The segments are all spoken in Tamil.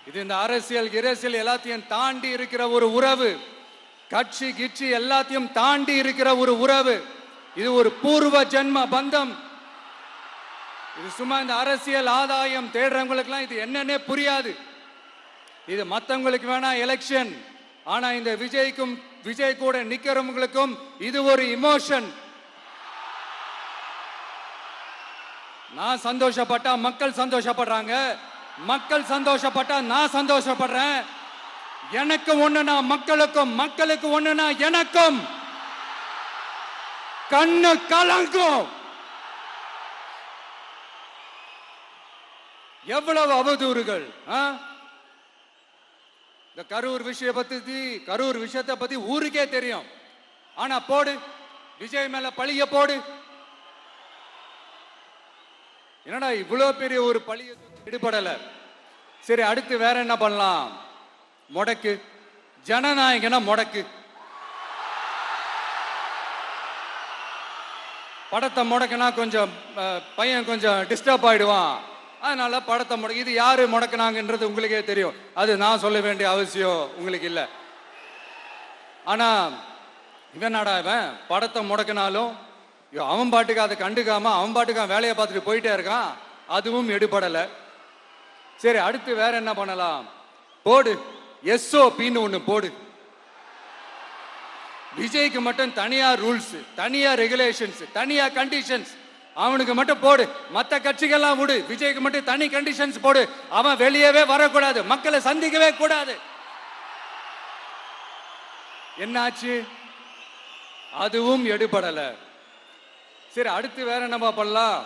இது இந்த அரசியல் இரசியல் எல்லாத்தையும் தாண்டி இருக்கிற ஒரு உறவு. கட்சி கிட்சி எல்லாத்தையும் தாண்டி இருக்கிற ஒரு உறவு. இது ஒரு பூர்வ ஜென்ம பந்தம். இது சும்மா இந்த அரசியல் ஆதாயம் தேடுறவங்களுக்குலாம் இது என்னன்னே புரியாது. இது மற்றவங்களுக்கு வேணா எலெக்ஷன். ஆனா இந்த விஜய் கூட நிக்கிறவங்களுக்கும் இது ஒரு இமோஷன். நான் சந்தோஷப்பட்டா மக்கள் சந்தோஷப்படுறாங்க, மக்கள் சந்தோஷப்பட்டா நான் சந்தோஷப்படுறேன். எனக்கு ஒண்ணுனா மக்களுக்கும், மக்களுக்கு ஒண்ணுனா எனக்கும். கண்ணு கலங்கும். எவ்வளவு அவதூறுகள். இந்த கரூர் விஷயத்தை பத்தி ஊருக்கே தெரியும். ஆனா போடு, விஜய் மேல பழிய போடு. என்னடா இவ்வளவு பெரிய ஒரு பழிய ஈடுபடல. சரி, அடுத்து வேற என்ன பண்ணலாம்? முடக்கு. ஜனநாயகனா முடக்கு. படத்தை முடக்குனா கொஞ்சம் பையன் கொஞ்சம் டிஸ்டர்ப் ஆயிடுவான். அதனால படத்தை முடக்கு. இது யாரு முடக்குனாங்கன்றது உங்களுக்கே தெரியும். அது நான் சொல்ல வேண்டிய அவசியம் உங்களுக்கு இல்லை. ஆனா இவனாடா இவன் படத்தை முடக்கினாலும் அவன் பாட்டுக்கு அதை கண்டுக்காம அவன் பாட்டுக்கு வேலையை பார்த்துட்டு போயிட்டே இருக்கான். அதுவும் எடுபடலை. சரி, அடுத்து வேற என்ன பண்ணலாம்? போடு, எஸ்ஓபின்னு ஒண்ணு போடு. விஜய்க்கு மட்டும் தனியா ரூல்ஸ், தனியா ரெகுலேஷன்ஸ், தனியா கண்டிஷன்ஸ். அவனுக்கு மட்டும் போடு. மற்ற கட்சிகள்லாம் விடு, விஜய்க்கு மட்டும் தனி கண்டிஷன்ஸ் போடு. அவன் வெளியவே வரக்கூடாது, மக்களை சந்திக்கவே கூடாது. என்னாச்சு? அதுவும் எடுபடல. சரி, அடுத்து வேற என்ன பண்ணலாம்?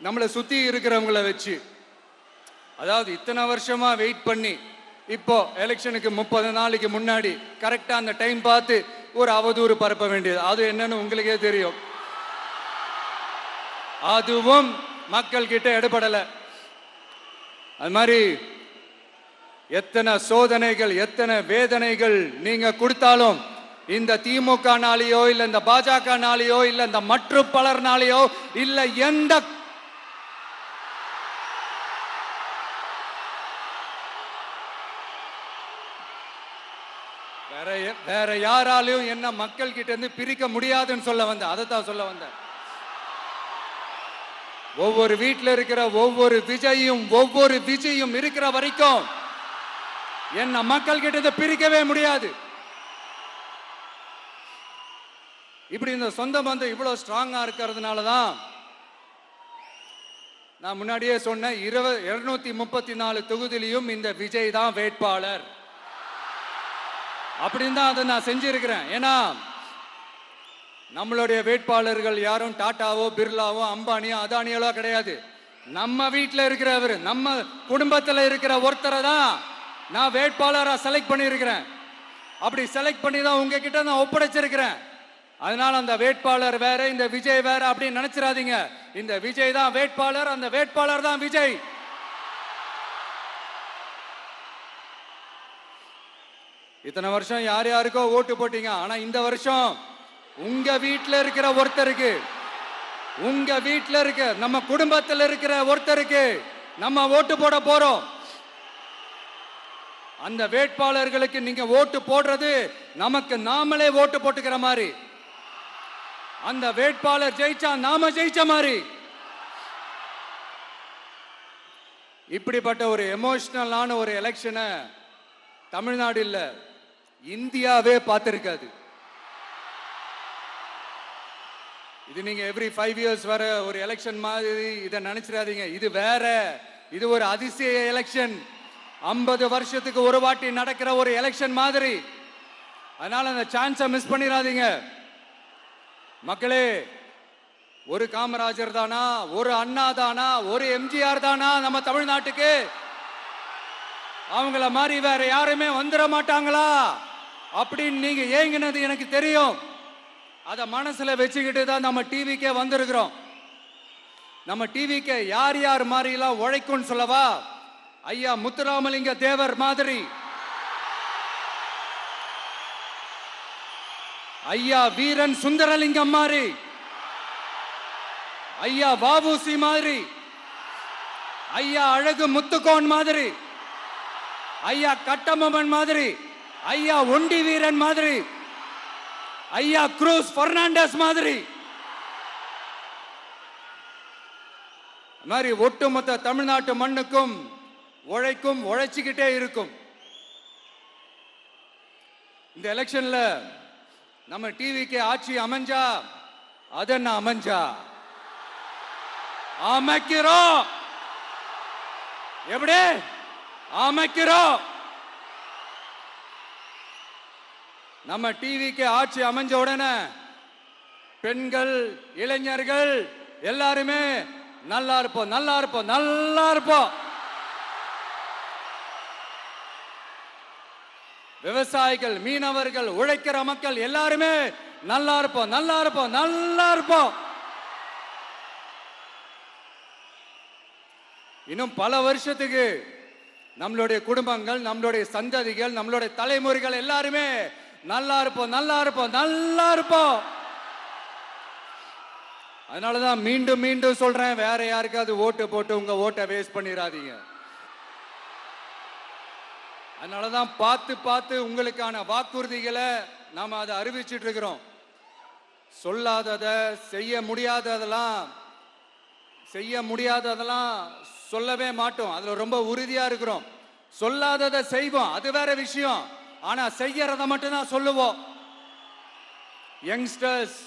நம்மளை சுத்தி இருக்கிறவங்கள வச்சு, அதாவது இத்தனை வருஷமா வெயிட் பண்ணி இப்போ எலெக்ஷனுக்கு 30 நாளைக்கு முன்னாடி கரெக்டா அந்த டைம் பார்த்து ஒரு அவதூறு பரப்ப வேண்டியது. அது என்னன்னு உங்களுக்கே தெரியும். அதுவும் மக்கள் கிட்ட எடுபடல. அது மாதிரி எத்தனை சோதனைகள், எத்தனை வேதனைகள் நீங்க கொடுத்தாலும் இந்த திமுக நாளையோ இல்ல இந்த பாஜக நாளையோ இல்ல இந்த மற்றும் பலர் நாளையோ இல்ல எந்த வேற யாராலையும் என்ன மக்கள் கிட்ட இருந்து பிரிக்க முடியாதுன்னு சொல்ல வந்த. அதைத்தான் சொல்ல வந்த. ஒவ்வொரு வீட்டில் இருக்கிற ஒவ்வொரு விஜயும் இருக்கிற வரைக்கும் என்ன மக்கள் கிட்ட இருந்து பிரிக்கவே முடியாது. இப்படி இந்த சொந்த பந்தம் இவ்வளவு ஸ்ட்ராங்கா இருக்கிறதுனாலதான் நான் முன்னாடியே சொன்ன 234 தொகுதியிலையும் இந்த விஜய் தான் வேட்பாளர். அப்படின்னு தான் அதை நான் செஞ்சிருக்கிறேன். ஏன்னா நம்மளுடைய வேட்பாளர்கள் யாரும் டாட்டாவோ பிர்லாவோ அம்பானியோ அதானியோ கிடையாது. நம்ம வீட்டில் இருக்கிறவர், நம்ம குடும்பத்தில் இருக்கிற ஒருத்தரை தான் நான் வேட்பாளராக செலக்ட் பண்ணியிருக்கிறேன். அப்படி செலக்ட் பண்ணி தான் உங்ககிட்ட நான் ஒப்படைச்சிருக்கிறேன். அதனால அந்த வேட்பாளர் வேற, இந்த விஜய் வேற அப்படின்னு நினைச்சிடாதீங்க. இந்த விஜய் தான் வேட்பாளர், அந்த வேட்பாளர் தான் விஜய். இத்தனை வருஷம் யார் யாருக்கோ ஓட்டு போட்டீங்க. ஆனா இந்த வருஷம் உங்க வீட்டில் இருக்கிற ஒருத்தருக்கு, உங்க வீட்டில் இருக்க நம்ம குடும்பத்தில் இருக்கிற ஒருத்தருக்கு நம்ம ஓட்டு போட போறோம். அந்த வேட்பாளர்களுக்கு நீங்க ஓட்டு போடுறது நமக்கு நாமளே ஓட்டு போட்டுக்கிற மாதிரி. அந்த வேட்பாளர் ஜெயிச்சா நாம ஜெயிச்ச மாதிரி. இப்படிப்பட்ட ஒரு எமோஷனலான ஒரு எலெக்ஷனை தமிழ்நாடு இல்ல, இந்தியாவே பார்த்திருக்காது. இது நீங்க எவ்ரி 5 இயர்ஸ் வர ஒரு எலெக்ஷன் மாதிரி இதை நினைச்சிடாதீங்க. இது வேற, இது ஒரு அதிசய எலெக்ஷன். 50 வருஷத்துக்கு ஒரு வாட்டி நடக்கிற ஒரு எலெக்ஷன் மாதிரி. அதனால அந்த சான்ஸை மிஸ் பண்ணிடாதீங்க மக்களே. ஒரு காமராஜர் தானா, ஒரு அண்ணா தானா, ஒரு எம்ஜிஆர் தானா நம்ம தமிழ்நாட்டுக்கு? அவங்கள மாதிரி வேற யாருமே வந்துட மாட்டாங்களா அப்படின்னு நீங்க ஏங்கினது எனக்கு தெரியும். அத மனசுல வச்சுக்கிட்டு தான் நம்ம டிவிக்கே வந்திருக்கிறோம். நம்ம டிவிக்கே யார் யார் மாதிரி எல்லாம் உழைக்கும்னு சொல்லவா? ஐயா முத்துராமலிங்க தேவர் மாதிரி, ஐயா வீரன் சுந்தரலிங்கம் மாதிரி, ஐயா வாவுசி மாதிரி, ஐயா அழகு முத்துக்கோன் மாதிரி, ஐயா கட்டபொம்மன் மாதிரி, ஐயா ஒண்டி வீரன் மாதிரி, ஐயா குரூஸ் பெர்னாண்டஸ் மாதிரி மாதிரி ஒட்டுமொத்த தமிழ்நாட்டு மண்ணுக்கும் உழைச்சிக்கிட்டே இருக்கும். இந்த எலெக்ஷன்ல நம்ம டிவிக்கு ஆட்சி அமைஞ்சா அது என்ன அமைஞ்சா அமைக்கிறோம். எப்படி அமைக்கிறோம்? நம்ம டிவிக்கு ஆட்சி அமைஞ்ச உடனே பெண்கள், இளைஞர்கள் எல்லாருமே நல்லா இருப்போம், நல்லா இருப்போம், நல்லா இருப்போம். விவசாயிகள், மீனவர்கள், உழைக்கிற மக்கள் எல்லாருமே நல்லா இருப்போம், நல்லா இருப்போம், நல்லா இருப்போம். இன்னும் பல வருஷத்துக்கு நம்மளுடைய குடும்பங்கள், நம்மளுடைய சந்ததிகள், நம்மளுடைய தலைமுறைகள் எல்லாருமே நல்லா இருப்போம், நல்லா இருப்போம், நல்லா இருப்போம். அதனாலதான் மீண்டும் மீண்டும் சொல்றேன், வேற யாருக்காவது ஓட்டு போட்டு உங்க ஓட்டை வேஸ்ட் பண்ணிடாதீங்க. அதனாலதான் பார்த்து பார்த்து உங்களுக்கான வாக்குறுதிகளை நாம அதை அறிவிச்சிட்டு இருக்கிறோம். சொல்லாதத, செய்ய முடியாததெல்லாம் சொல்லவே மாட்டோம். அதுல ரொம்ப உறுதியா இருக்கிறோம். சொல்லாததை செய்வோம், அது வேற விஷயம். ஆனா செய்யறத மட்டும்தான் சொல்லுவோம். யங்ஸ்டர்ஸ்,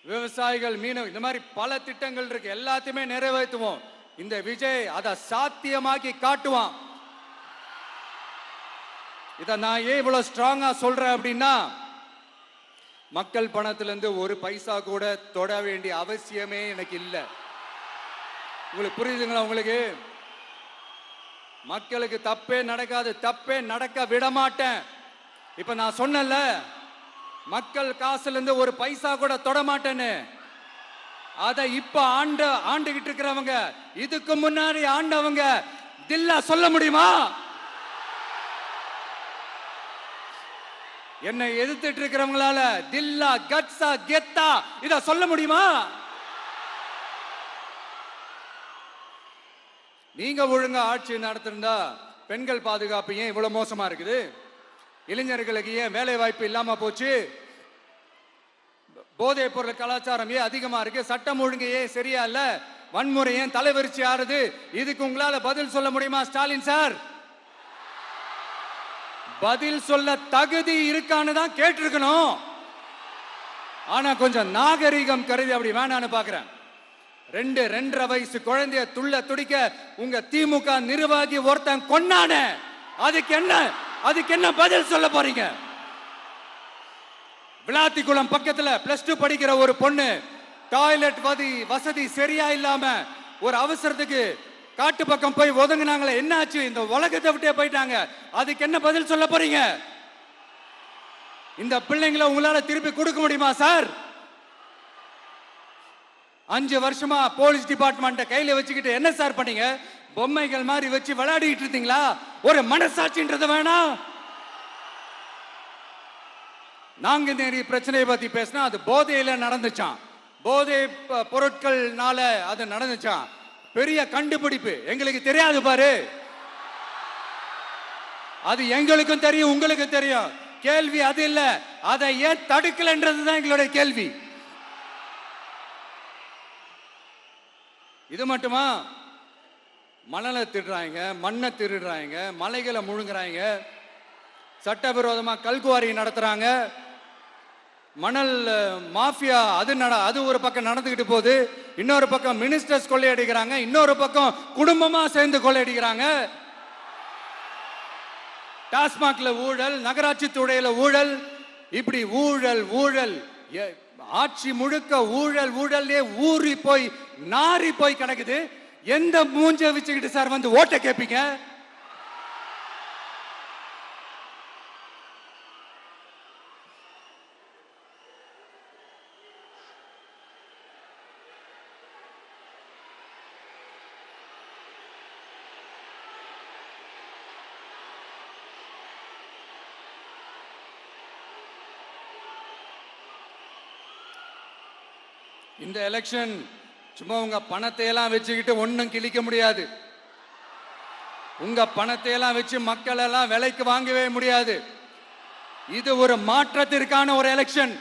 விவசாயிகள், மீனவ, இந்த மாதிரி பல திட்டங்கள் இருக்கு, எல்லாத்தையுமே நிறைவேற்றுவோம். இந்த விஜய் அதை சாத்தியமாக்கி காட்டுவான். இதை நான் ஏன் இவ்வளவு ஸ்ட்ராங்கா சொல்றேன் அப்படின்னா, மக்கள் பணத்திலிருந்து ஒரு பைசா கூட தொட வேண்டிய அவசியமே எனக்கு இல்லை. உங்களுக்கு புரியுதுங்களா? உங்களுக்கு மக்களுக்கு தப்பே நடக்காது, தப்பே நடக்க விட மாட்டேன். இப்ப நான் சொன்னல, மக்கள் காசுல இருந்து ஒரு பைசா கூட தொட மாட்டேன்னு. அதை இப்ப ஆண்டுகிட்டு இருக்கிறவங்க, இதுக்கு முன்னாடி ஆண்டவங்க தில்லா சொல்ல முடியுமா? என்னை எதிர்த்துட்டு இருக்கிறவங்களால தில்லா, கட்ஸா, கெத்தா இத சொல்ல முடியுமா? நீங்க ஒழுங்கா ஆட்சி நடத்திருந்தா பெண்கள் பாதுகாப்பு ஏன் இவ்வளவு மோசமா இருக்குது? இளைஞர்களுக்கு ஏன் வேலை வாய்ப்பு இல்லாம போச்சு? போதைப் பொருள் கலாச்சாரம் ஏன் அதிகமா இருக்கு? சட்டம் ஒழுங்கு ஏன் சரியா இல்ல? வன்முறை ஏன் தலைவரிச்சு ஆறுது? இதுக்கு உங்களால பதில் சொல்ல முடியுமா ஸ்டாலின் சார்? பதில் சொல்ல தகுதி இருக்கான்னு தான் கேட்டிருக்கணும். ஆனா கொஞ்சம் நாகரிகம் கருதி அப்படி வேணான்னு பாக்குறேன். 2-2.5 வயசு குழந்தைய துள்ள துடிக்க உங்க திமுக நிர்வாகி ஒருத்தன் கொன்னானே, அதுக்கு என்ன பதில் சொல்ல போறீங்க? விளாத்திக்குளம் பக்கத்துல +2 படிக்கிற ஒரு பொண்ணு டாய்லெட் வசதி சரியா இல்லாம ஒரு அவசரத்துக்கு காட்டு பக்கம் போய் ஒதுங்கினாங்களே, என்னாச்சு? இந்த உலகத்தை விட்டே போயிட்டாங்க. அதுக்கு என்ன பதில் சொல்ல போறீங்க? இந்த பிள்ளைங்களை உங்களால திருப்பி கொடுக்க முடியுமா சார்? 5 வருஷமா போலீஸ் டிபார்ட்மெண்ட் கையில வச்சுக்கிட்டு என்ன சார் பண்ணீங்க? பொம்மைகள் மாதிரி வச்சு விளையாடிட்டு இருந்தீங்களா? ஒரு மனசாட்சின்றது வேணாம். நாங்குநேரி பிரச்சனையை பத்தி பேசினா அது போதையில நடந்துச்சான், போதை பொருட்கள்னால அது நடந்துச்சான். பெரிய கண்டுபிடிப்பு, எங்களுக்கு தெரியாது பாரு. அது எங்களுக்கும் தெரியும், உங்களுக்கும் தெரியும். கேள்வி அது இல்ல, அதை ஏன் தடுக்கலன்றதுதான் எங்களுடைய கேள்வி. இது மட்டுமா? மணலை திருடுறாங்க, மண்ணை திருடுறாங்க, மலைகளை முழுங்குறாங்க, சட்டவிரோதமா கல்குவாரி நடத்துறாங்க, மணல் மாஃபியா அது ஒரு பக்கம் நடந்துகிட்டு போகுது. இன்னொரு பக்கம் மினிஸ்டர்ஸ் கொள்ளையடிக்கிறாங்க, இன்னொரு பக்கம் குடும்பமா சேர்ந்து கொள்ளையடிக்கிறாங்க. டாஸ்மாக்ல ஊழல், நகராட்சி துறையில ஊழல், இப்படி ஊழல் ஊழல், ஆட்சி முழுக்க ஊழல் ஊழல்லே ஊறி போய் நாரி போய் கிடக்குது. எந்த மூஞ்ச வச்சுக்கிட்டு சார் வந்து ஓட்ட கேட்பீங்க? இந்த எலெக்ஷன் சும்மா உங்க பணத்தை எல்லாம் வச்சுக்கிட்டு ஒன்னும் கிழிக்க முடியாது. உங்க பணத்தை எல்லாம் வச்சு மக்கள் எல்லாம் விலைக்கு வாங்கவே முடியாது. இது ஒரு மாற்றத்திற்கான ஒரு எலெக்ஷன்.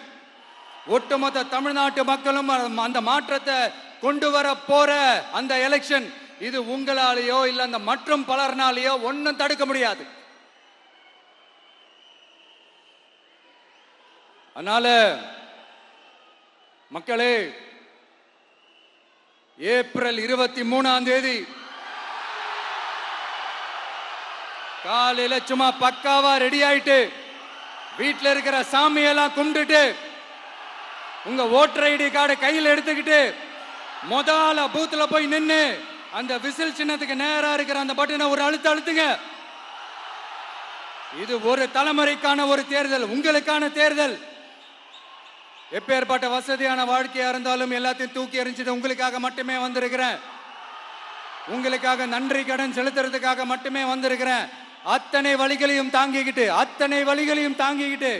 ஒட்டுமொத்த தமிழ்நாட்டு மக்களும் அந்த மாற்றத்தை கொண்டு வர போற அந்த எலெக்ஷன். இது உங்களாலேயோ இல்ல அந்த மற்றும் பலர்னாலேயோ ஒன்னும் தடுக்க முடியாது. அதனால மக்களே, ஏப்ரல் 23ஆம் தேதி காலையில சும்மா பக்காவா ரெடி ஆயிட்டு வீட்டில் இருக்கிற சாமியெல்லாம் கும்பிட்டுட்டு உங்க ஓட்டர் ஐடி கார்டு கையில் எடுத்துக்கிட்டு முதல்ல பூத்துல போய் நின்று அந்த விசில் சின்னத்துக்கு நேரா இருக்கிற அந்த பட்டனை ஒரு அழுத்துங்க. இது ஒரு தலைமுறைக்கான ஒரு தேர்தல், உங்களுக்கான தேர்தல். எப்பேற்பட்ட வசதியான வாழ்க்கையா இருந்தாலும் எல்லாத்தையும் தூக்கி எறிஞ்சிட்டு உங்களுக்காக மட்டுமே வந்திருக்கிறேன். உங்களுக்காக நன்றி கடன் செலுத்துறதுக்காக மட்டுமே வந்திருக்கிறேன். அத்தனை வழிகளையும் தாங்கிக்கிட்டு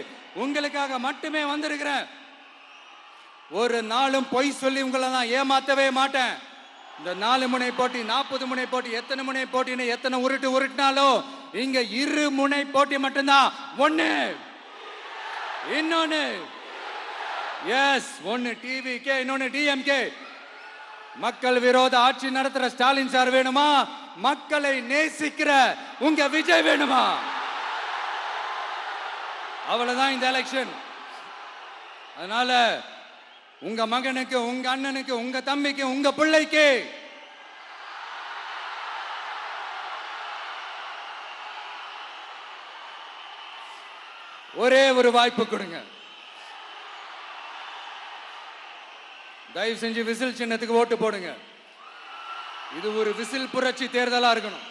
உங்களுக்காக மட்டுமே வந்திருக்கிறேன். ஒரு நாளும் பொய் சொல்லி உங்களை நான் ஏமாத்தவே மாட்டேன். இந்த 4 முனை போட்டி, 40 முனை போட்டி, எத்தனை முனை போட்டின்னு எத்தனை உருட்டினாலும் இங்க 2 முனை போட்டி மட்டும்தான். ஒண்ணு, இன்னொன்னு எஸ், ஒன்னு டிவிகே, இன்னொன்னு டிஎம்கே. மக்கள் விரோத ஆட்சி நடத்துற ஸ்டாலின் சார் வேணுமா? மக்களை நேசிக்கிற உங்க விஜய் வேணுமா? அவ்வளவுதான் இந்த எலெக்ஷன். அதனால உங்க மகனுக்கு, உங்க அண்ணனுக்கு, உங்க தம்பிக்கு, உங்க பிள்ளைக்கு ஒரே ஒரு வாய்ப்பு கொடுங்க. தயவு செஞ்சு விசில் சின்னத்துக்கு ஓட்டு போடுங்க. இது ஒரு விசில் புரட்சி தேர்தலா இருக்கணும்.